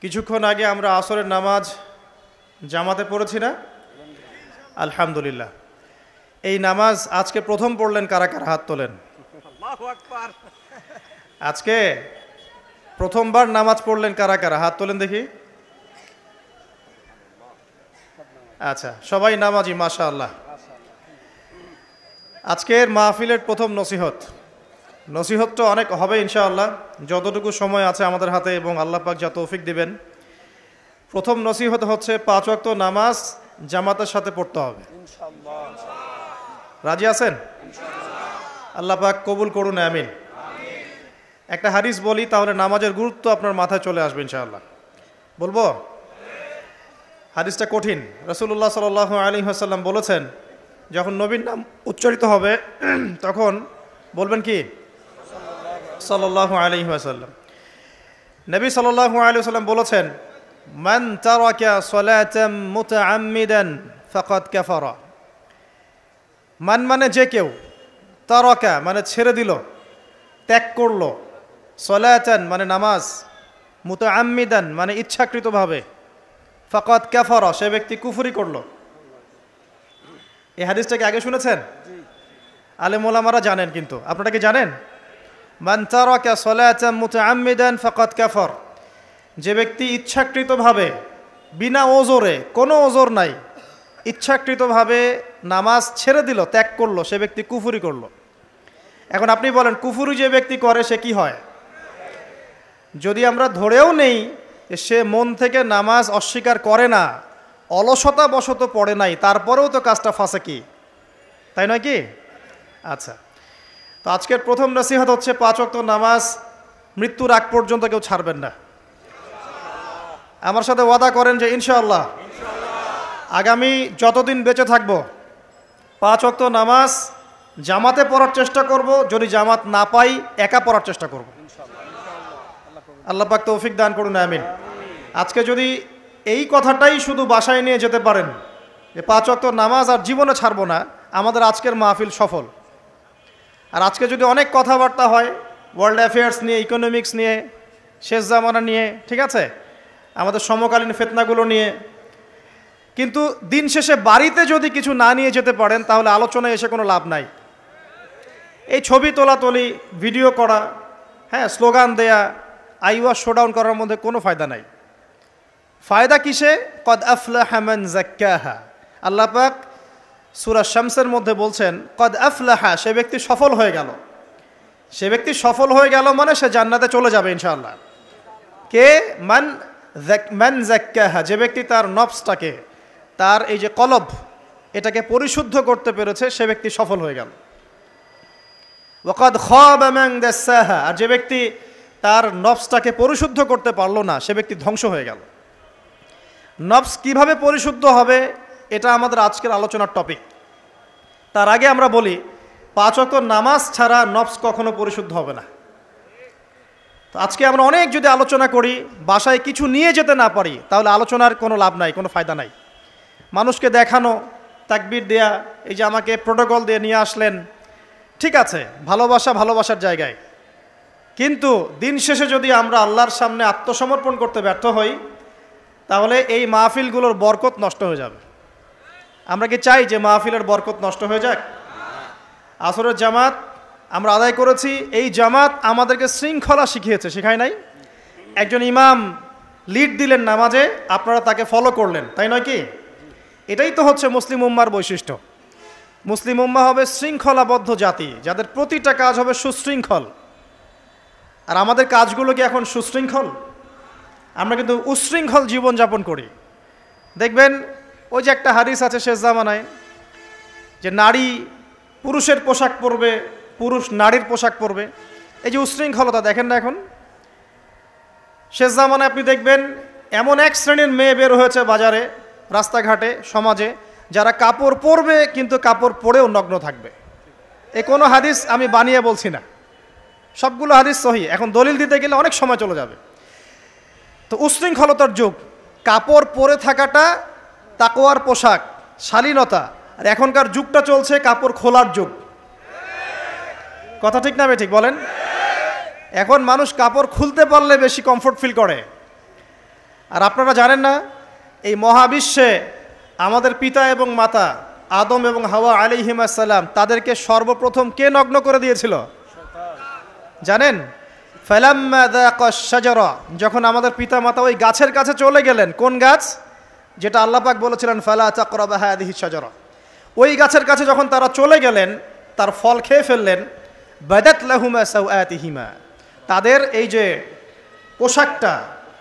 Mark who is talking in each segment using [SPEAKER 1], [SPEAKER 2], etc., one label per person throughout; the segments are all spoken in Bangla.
[SPEAKER 1] কিছুক্ষণ আগে আমরা আসরের নামাজ জামাতে পড়েছি না? আলহামদুলিল্লাহ। এই নামাজ আজকে প্রথম পড়লেন কারা কারা? হাত তোলেন। আজকে প্রথমবার নামাজ পড়লেন কারা কারা? হাত তোলেন দেখি। আচ্ছা, সবাই নামাজি, মাশাআল্লাহ। আজকের মাহফিলের প্রথম নসিহত তো অনেক হবে ইনশাআল্লাহ, যতটুকু সময় আছে আমাদের হাতে এবং আল্লাহ পাক যা তৌফিক দিবেন। প্রথম নসিহত হচ্ছে 5 ওয়াক্ত নামাজ জামাতের সাথে পড়তে হবে। রাজি আছেন? আল্লাহ পাক কবুল করুন, আমিন। একটা হাদিস বলি, তাহলে নামাজের গুরুত্ব আপনার মাথায় চলে আসবে ইনশাআল্লাহ। বলবো? হাদিসটা কঠিন। রাসূলুল্লাহ সাল্লাল্লাহু আলাইহি ওয়াসাল্লাম বলেছেন, যখন নবীর নাম উচ্চারিত হবে তখন বলবেন কি? সাল্লাল্লাহু আলাইহি ওয়াসাল্লাম। নবী সাল্লাল্লাহু আলাইহি ওয়াসাল্লাম বলেছেন, মান তারাকা সালাতাম মুতাআম্মিদান ফাকাদ কাফারা। মান মানে যে কেউ, তারাকা মানে ছেড়ে দিল, ত্যাগ করলো, সালাতান মানে নামাজ, মুতাআম্মিদান মানে ইচ্ছাকৃতভাবে, ফাকাদ কাফারা সে ব্যক্তি কুফরি করলো। এই হাদিসটাকে আগে শুনেছেন? আলেম ওলামারা জানেন, কিন্তু আপনারা কি জানেন? মান তারাকা সালাতাম মুতাআম্মিদান ফাকাদ কাফার। যে ব্যক্তি ইচ্ছাকৃতভাবে, বিনা ওজরে, কোনো ওজর নাই, ইচ্ছাকৃতভাবে নামাজ ছেড়ে দিল, ত্যাগ করলো, সে ব্যক্তি কুফরি করলো। এখন আপনি বলেন, কুফরি যে ব্যক্তি করে সে কি হয়? যদি আমরা ধরেও নেই সে মন থেকে নামাজ অস্বীকার করে না, অলসতা বশত পড়ে নাই, তারপরেও তো কাজটা ফাঁসেকি, তাই নয় কি? আচ্ছা, তো আজকের প্রথম নসিহত হচ্ছে 5 ওয়াক্ত নামাজ মৃত্যুর আগ পর্যন্ত কেউ ছাড়বেন না। আমার সাথে ওয়াদা করেন যে ইনশাআল্লাহ আগামী যতদিন বেঁচে থাকবো 5 ওয়াক্ত নামাজ জামাতে পড়ার চেষ্টা করব, যদি জামাত না পাই একা পড়ার চেষ্টা করব। আল্লাহ পাক তৌফিক দান করুন, আমিন। আজকে যদি এই কথাটাই শুধু বাসায় নিয়ে যেতে পারেন যে 5 ওয়াক্ত নামাজ আর জীবনে ছাড়বো না, আমাদের আজকের মাহফিল সফল। আর আজকে যদি অনেক কথাবার্তা হয় ওয়ার্ল্ড অ্যাফেয়ার্স নিয়ে, ইকোনমিক্স নিয়ে, শেষ জামানা নিয়ে, ঠিক আছে, আমাদের সমকালীন ফিতনাগুলো নিয়ে, কিন্তু দিন শেষে বাড়িতে যদি কিছু না নিয়ে যেতে পারেন তাহলে আলোচনায় এসে কোনো লাভ নাই। এই ছবি তোলাতুলি, ভিডিও করা, হ্যাঁ, স্লোগান দেয়া, আইওয়া শোডাউন করার মধ্যে কোনো ফায়দা নাই। ফায়দা কিসে? কদ আফলাহা মান যাক্কাহা। আল্লাহ পাক সূরা শামসের মধ্যে বলছেন, কদ আফলাহা, সে ব্যক্তি সফল হয়ে গেল। সে ব্যক্তি সফল হয়ে গেল মানে সে জান্নাতে চলে যাবে ইনশাআল্লাহ। কে? মান যাক্কাহা, যে ব্যক্তি তার নফসটাকে, তার এই যে কলব, এটাকে পরিশুদ্ধ করতে পেরেছে, সে ব্যক্তি সফল হয়ে গেল। ওয়াকাদ খাবা মান দাসাহা, আর যে ব্যক্তি তার নফসটাকে পরিশুদ্ধ করতে পারলো না, সে ব্যক্তি ধ্বংস হয়ে গেল। নফস কিভাবে পরিশুদ্ধ হবে এটা আমাদের আজকের আলোচনার টপিক। তার আগে আমরা বলি, 5 ওয়াক্ত নামাজ ছাড়া নফস কখনো পরিশুদ্ধ হবে না। তো আজকে আমরা অনেক যদি আলোচনা করি, বাসায় কিছু নিয়ে যেতে না পারি, তাহলে আলোচনার কোনো লাভ নাই, কোনো ফায়দা নাই। মানুষকে দেখানো, তাকবীর দেয়া, এই যে আমাকে প্রোটোকল দিয়ে নিয়ে আসলেন, ঠিক আছে, ভালোবাসা ভালোবাসার জায়গায়, কিন্তু দিন শেষে যদি আমরা আল্লাহর সামনে আত্মসমর্পণ করতে ব্যর্থ হই তাহলে এই মাহফিলগুলোর বরকত নষ্ট হয়ে যাবে। আমরা কি চাই যে মাহফিলের বরকত নষ্ট হয়ে যাক? আসরের জামাত আমরা আদায় করেছি, এই জামাত আমাদেরকে শৃঙ্খলা শিখিয়েছে, শেখায় নাই? একজন ইমাম লিড দিলেন নামাজে, আপনারা তাকে ফলো করলেন, তাই নয় কি? এটাই তো হচ্ছে মুসলিম উম্মার বৈশিষ্ট্য। মুসলিম উম্মা হবে শৃঙ্খলাবদ্ধ জাতি, যাদের প্রতিটা কাজ হবে সুশৃঙ্খল। আর আমাদের কাজগুলো কি এখন সুশৃঙ্খল? আমরা কিন্তু উশৃঙ্খল জীবনযাপন করি। দেখবেন ওই যে একটা হাদিস আছে শেষ জামানায়, যে নারী পুরুষের পোশাক পরবে, পুরুষ নারীর পোশাক পরবে। এই যে উশৃঙ্খলতা, দেখেন না এখন শেষ জামানায় আপনি দেখবেন এমন এক শ্রেণীর মেয়ে বের হয়েছে বাজারে, রাস্তাঘাটে, সমাজে, যারা কাপড় পরবে কিন্তু কাপড় পরেও নগ্ন থাকবে। এই কোনো হাদিস আমি বানিয়ে বলছি না, সবগুলো হাদিস সহিহ। এখন দলিল দিতে গেলে অনেক সময় চলে যাবে। তো উশৃঙ্খলতার যুগ, কাপড় পরে থাকাটা তাকওয়ার পোশাক, শালীনতা। আর এখনকার যুগটা চলছে কাপড় খোলার যুগ। কথা ঠিক না ঠিক বলেন? এখন মানুষ কাপড় খুলতে পারলে বেশি কমফোর্ট ফিল করে। আর আপনারা জানেন না, এই মহাবিশ্বে আমাদের পিতা এবং মাতা আদম এবং হাওয়া আলাইহিমুস সালাম তাদেরকে সর্বপ্রথম কে নগ্ন করে দিয়েছিল জানেন? ফালাম্মা যাকাশ শাজারা, যখন আমাদের পিতা মাতা ওই গাছের কাছে চলে গেলেন, কোন গাছ? যেটা আল্লাহ পাক বলেছিলেন ফালা তাকরাবা হাযিহি শাজারা, ওই গাছের কাছে যখন তারা চলে গেলেন, তার ফল খেয়ে ফেললেন, বাদাত লাহুমা সাওআতিহিমা, তাদের এই যে পোশাকটা,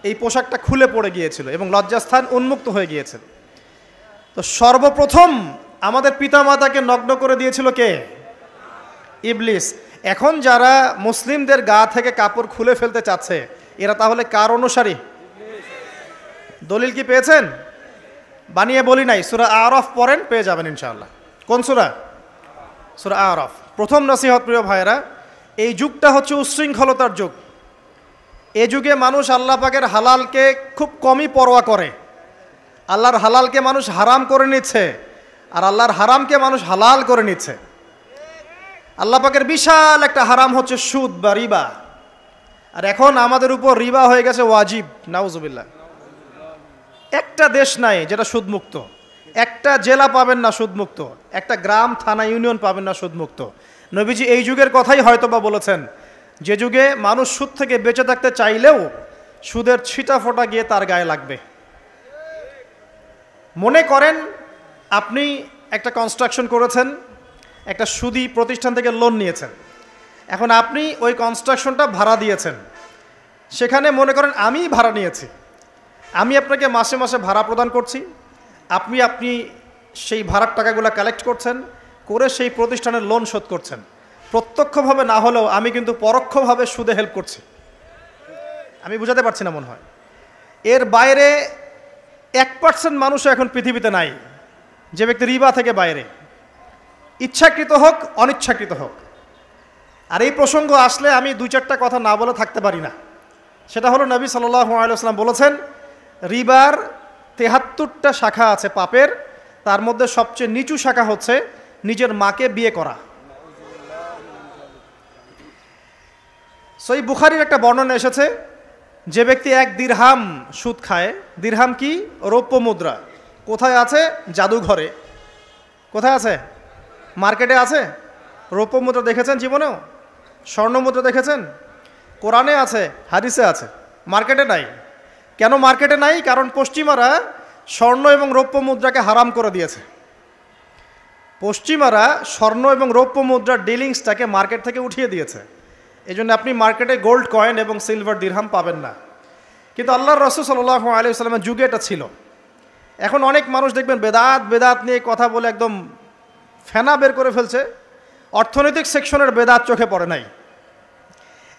[SPEAKER 1] এই পোশাকটা খুলে পড়ে গিয়েছিল এবং লজ্জাস্থান উন্মুক্ত হয়ে গিয়েছিল। তো সর্বপ্রথম আমাদের পিতামাতাকে নগ্ন করে দিয়েছিল কে? ইবলিস। এখন যারা মুসলিমদের গা থেকে কাপড় খুলে ফেলতে চাচ্ছে, এরা তাহলে কার অনুসারী? দলিল কি পেয়েছেন? বানিয়ে বলি নাই, সূরা আরাফ পড়েন, পেয়ে যাবেন ইনশাআল্লাহ। কোন সূরা? সূরা আরাফ। প্রথম নসিহত প্রিয় ভাইরা, এই যুগটা হচ্ছে উচ্ছৃঙ্খলতার যুগ। এই যুগে মানুষ আল্লাহ পাকের হালালকে খুব কমই পরোয়া করে। আল্লাহর হালালকে মানুষ হারাম করে নিচ্ছে, আর আল্লাহর হারামকে মানুষ হালাল করে নিচ্ছে। আল্লাহ পাকের বিশাল একটা হারাম হচ্ছে সুদ বা রিবা, আর এখন আমাদের উপর রিবা হয়ে গেছে ওয়াজিব। নাউজুবিল্লাহ। একটা দেশ নাই যেটা সুদমুক্ত, একটা জেলা পাবেন না সুদমুক্ত, একটা গ্রাম থানা ইউনিয়ন পাবেন না সুদমুক্ত। নবীজি এই যুগের কথাই হয়তো বা বলেছেন, যে যুগে মানুষ সুদ থেকে বেঁচে থাকতে চাইলেও সুদের ছিটা ফোঁটা গিয়ে তার গায়ে লাগবে। মনে করেন আপনি একটা কনস্ট্রাকশন করেছেন, একটা সুদী প্রতিষ্ঠান থেকে লোন নিয়েছেন, এখন আপনি ওই কনস্ট্রাকশনটা ভাড়া দিয়েছেন। সেখানে মনে করেন আমি ভাড়া নিয়েছি, আমি আপনাকে মাসে মাসে ভাড়া প্রদান করছি, আপনি সেই ভাড়ার টাকাগুলো কালেক্ট করছেন, করে সেই প্রতিষ্ঠানের লোন শোধ করছেন। প্রত্যক্ষভাবে না হলেও আমি কিন্তু পরোক্ষভাবে সুদে হেল্প করছি। আমি বুঝাতে পারছি না মনে হয়। এর বাইরে 1% মানুষও এখন পৃথিবীতে নাই যে ব্যক্তি রিবা থেকে বাইরে, ইচ্ছাকৃত হোক অনিচ্ছাকৃত হোক। আর এই প্রসঙ্গ আসলে আমি 2-4টা কথা না বলে থাকতে পারি না। সেটা হলো, নবী সাল্লাল্লাহু আলাইহি ওয়াসাল্লাম বলেছেন, রিবার 73টা শাখা আছে পাপের, তার মধ্যে সবচেয়ে নিচু শাখা হচ্ছে নিজের মাকে বিয়ে করা। সহিহ বুখারীর একটা বর্ণনা এসেছে, যে ব্যক্তি 1 দিরহাম সুদ খায়, দিরহাম কি? রৌপ্য মুদ্রা। কোথায় আছে? জাদুঘরে। কোথায় আছে? মার্কেটে আছে। রৌপ্য মুদ্রা দেখেছেন জীবনেও? স্বর্ণ মুদ্রা দেখেছেন? কোরআনে আছে, হাদিসে আছে, মার্কেটে নাই। কেন মার্কেটে নাই? কারণ পশ্চিমারা স্বর্ণ এবং রৌপ্য মুদ্রাকে হারাম করে দিয়েছে। পশ্চিমারা স্বর্ণ এবং রৌপ্য মুদ্রার ডিলিংসটাকে মার্কেট থেকে উঠিয়ে দিয়েছে। এই জন্য আপনি মার্কেটে গোল্ড কয়েন এবং সিলভার দিরহাম পাবেন না। কিন্তু আল্লাহর রাসূল সাল্লাল্লাহু আলাইহি ওয়াসাল্লামের যুগে এটা ছিল। এখন অনেক মানুষ দেখবেন বেদাত নিয়ে কথা বলে একদম ফেনা বের করে ফেলছে। অর্থনৈতিক সেকশনের বেদাত চোখে পড়ে নাই।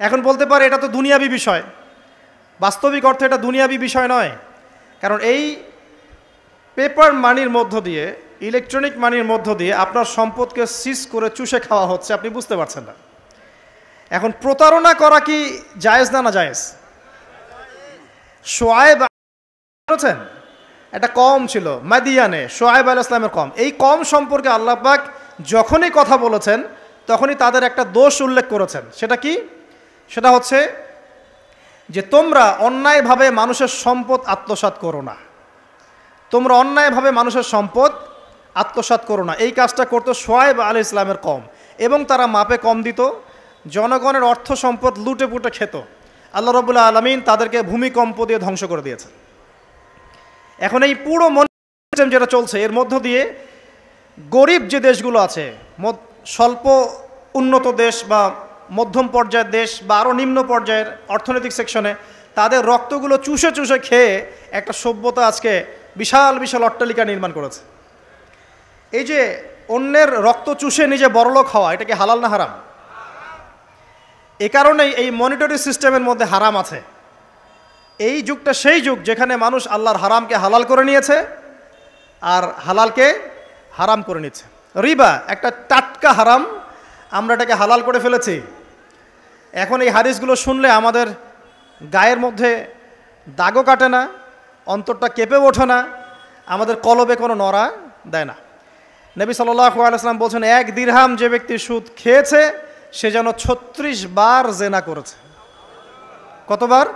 [SPEAKER 1] এখন বলতে পারে এটা তো দুনিয়াবি বিষয়। বাস্তবিক অর্থে এটা দুনিয়াবি বিষয় নয়। কারণ এই পেপার মানির মধ্য দিয়ে, ইলেকট্রনিক মানির মধ্য দিয়ে আপনার সম্পদকে সিজ করে চুষে খাওয়া হচ্ছে, আপনি বুঝতে পারছেন না। এখন প্রতারণা করা কি জায়েজ না জায়েজ? শোয়েব বলেছেন একটা কম ছিল মাদিয়ানে, শোয়েব আলাইহিস সালামের কম। এই কম সম্পর্কে আল্লাহ পাক যখনই কথা বলেছেন তখনই তাদের একটা দোষ উল্লেখ করেছেন। সেটা কি? সেটা হচ্ছে যে তোমরা অন্যায়ভাবে মানুষের সম্পদ আত্মসাৎ করো না। তোমরা অন্যায়ভাবে মানুষের সম্পদ আত্মসাৎ করো না। এই কাজটা করতো শোয়েব আলাইহিস সালামের কম, এবং তারা মাপে কম দিত, জনগণের অর্থ সম্পদ লুটে পুটে খেত। আল্লাহ রাব্বুল আলামিন তাদেরকে ভূমিকম্প দিয়ে ধ্বংস করে দিয়েছে। এখন এই পুরো সিস্টেম যেটা চলছে, এর মধ্য দিয়ে গরিব যে দেশগুলো আছে, স্বল্প উন্নত দেশ বা মধ্যম পর্যায়ের দেশ বা আরও নিম্ন পর্যায়ের অর্থনৈতিক সেকশনে, তাদের রক্তগুলো চুষে চুষে খেয়ে একটা সভ্যতা আজকে বিশাল বিশাল অট্টালিকা নির্মাণ করেছে। এই যে অন্যের রক্ত চুষে নিজে বড়লোক হওয়া, এটা কি হালাল না হারাম? এ কারণেই এই মনিটরি সিস্টেমের মধ্যে হারাম আছে। এই যুগটা সেই যুগ যেখানে মানুষ আল্লাহর হারামকে হালাল করে নিয়েছে আর হালালকে হারাম করে নিচ্ছে। রিবা একটা টাটকা হারাম, আমরা এটাকে হালাল করে ফেলেছি। এখন এই হাদিসগুলো শুনলে আমাদের গায়ের মধ্যে দাগও কাটে না, অন্তরটা কেঁপে ওঠে না, আমাদের কলবে কোনো নড়া দেয় না। নবী সাল্লাল্লাহু আলাইহি ওয়াসাল্লাম বলছেন, 1 দিরহাম যে ব্যক্তি সুদ খেয়েছে সে যেন 36 বার জেনা করেছে। কতবার?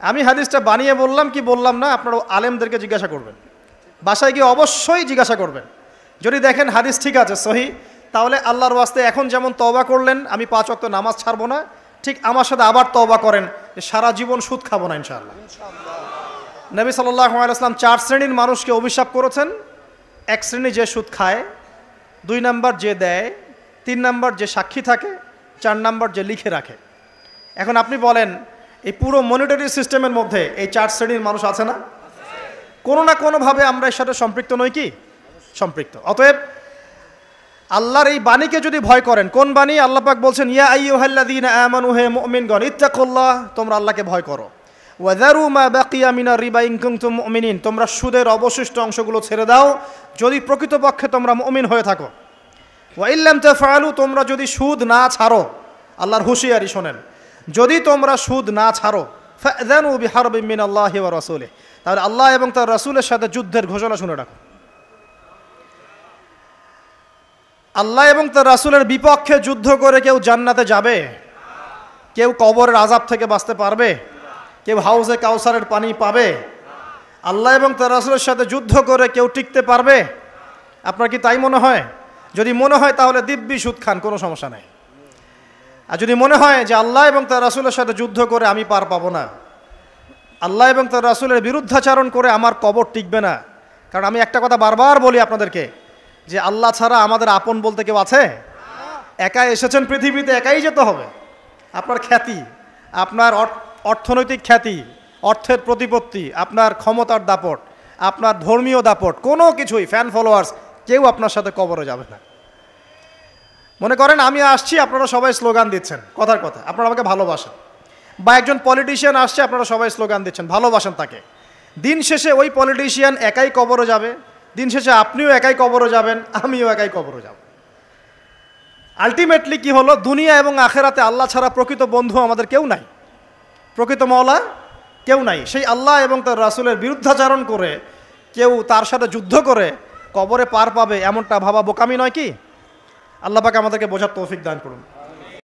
[SPEAKER 1] আমি হাদিসটা বানিয়ে বললাম কি বললাম না, আপনারা আলেমদেরকে জিজ্ঞাসা করবেন, বাসায় গিয়ে অবশ্যই জিজ্ঞাসা করবেন। যদি দেখেন হাদিস ঠিক আছে, সহি, তাহলে আল্লাহর ওয়াস্তে এখন যেমন তওবা করলেন আমি 5 ওয়াক্ত নামাজ ছাড়বো না, ঠিক আমার সাথে আবার তওবা করেন যে সারা জীবন সুদ খাবো না ইনশাআল্লাহ। নবী সাল্লাল্লাহু আলাইহি ওয়াসাল্লাম 4 শ্রেণীর মানুষকে অভিশাপ করেছেন। 1 শ্রেণী যে সুদ খায়, 2 নাম্বার যে দেয়, 3 নাম্বার যে সাক্ষী থাকে, 4 নাম্বার যে লিখে রাখে। এখন আপনি বলেন এই পুরো মনিটরি সিস্টেমের মধ্যে এই 4 শ্রেণীর মানুষ আছে না? কোনো না কোনোভাবে আমরা এর সাথে সম্পৃক্ত নই কি? সম্পৃক্ত। অতএব আল্লাহর এই বাণীকে যদি ভয় করেন, কোন বাণী? আল্লাহ পাক বলছেন ইয়া আইয়ুহাল্লাযীনা আমানু, হে মুমিনগণ, ইত্তাকুল্লাহ, তোমরা আল্লাহকে ভয় করো, ওয়াযারু মা বাকিয়া মিনার রিবা ইন কুনতুম মুমিনিন, তোমরা সুদের অবশিষ্ট অংশগুলো ছেড়ে দাও যদি প্রকৃতপক্ষে তোমরা মুমিন হয়ে থাকো। ওয়া ইল্লাম তাফআলু, তোমরা যদি সুদ না ছাড়ো, আল্লাহর হুঁশিয়ারি শোনেন, যদি তোমরা সুদ না ছাড়ো, ফাযানু বিহারবিন মিনাল্লাহি ওয়া রাসূলিহি, তাহলে আল্লাহ এবং তার রাসূলের সাথে যুদ্ধের ঘোষণা শুনে রাখো। আল্লাহ এবং তার রাসূলের বিপক্ষে যুদ্ধ করে কেউ জান্নাতে যাবে? কেউ কবরের আযাব থেকে বাঁচতে পারবে? কেউ হাউজে কাউসারের পানি পাবে? আল্লাহ এবং তার রাসূলের সাথে যুদ্ধ করে কেউ টিকতে পারবে? আপনার কি তাই মনে হয়? যদি মনে হয় তাহলে দিব্যি সুদ খান, কোনো সমস্যা নাই। আর যদি মনে হয় যে আল্লাহ এবং তার রাসূলের সাথে যুদ্ধ করে আমি পার পাবো না, আল্লাহ এবং তার রাসূলের বিরুদ্ধাচারণ করে আমার কবর টিকবে না, কারণ আমি একটা কথা বারবার বলি আপনাদেরকে যে আল্লাহ ছাড়া আমাদের আপন বলতে কেউ আছে? একাই এসেছেন পৃথিবীতে, একাই যেতে হবে। আপনার খ্যাতি, আপনার অর্থনৈতিক খ্যাতি, অর্থের প্রতিপত্তি, আপনার ক্ষমতার দাপট, আপনার ধর্মীয় দাপট, কোনো কিছুই, ফ্যান ফলোয়ার্স, কেউ আপনার সাথে কবরে যাবে না। মনে করেন আমি আসছি, আপনারা সবাই স্লোগান দিচ্ছেন, কথার কথা, আপনারা আমাকে ভালোবাসেন, বা একজন পলিটিশিয়ান আসছে, আপনারা সবাই স্লোগান দিচ্ছেন, ভালোবাসেন তাকে। দিন শেষে ওই পলিটিশিয়ান একাই কবরে যাবে, দিন শেষে আপনিও একাই কবরে যাবেন, আমিও একাই কবরে যাব। আলটিমেটলি কি হলো? দুনিয়া এবং আখেরাতে আল্লাহ ছাড়া প্রকৃত বন্ধু আমাদের কেউ নাই, প্রকৃত মওলা কেউ নাই। সেই আল্লাহ এবং তার রাসূলের বিরুদ্ধাচরণ করে কেউ তার সাথে যুদ্ধ করে কবরে পার পাবে, এমনটা ভাবা বোকামি নয় কি? আল্লাহ পাক আমাদেরকে বোঝার তৌফিক দান করুন।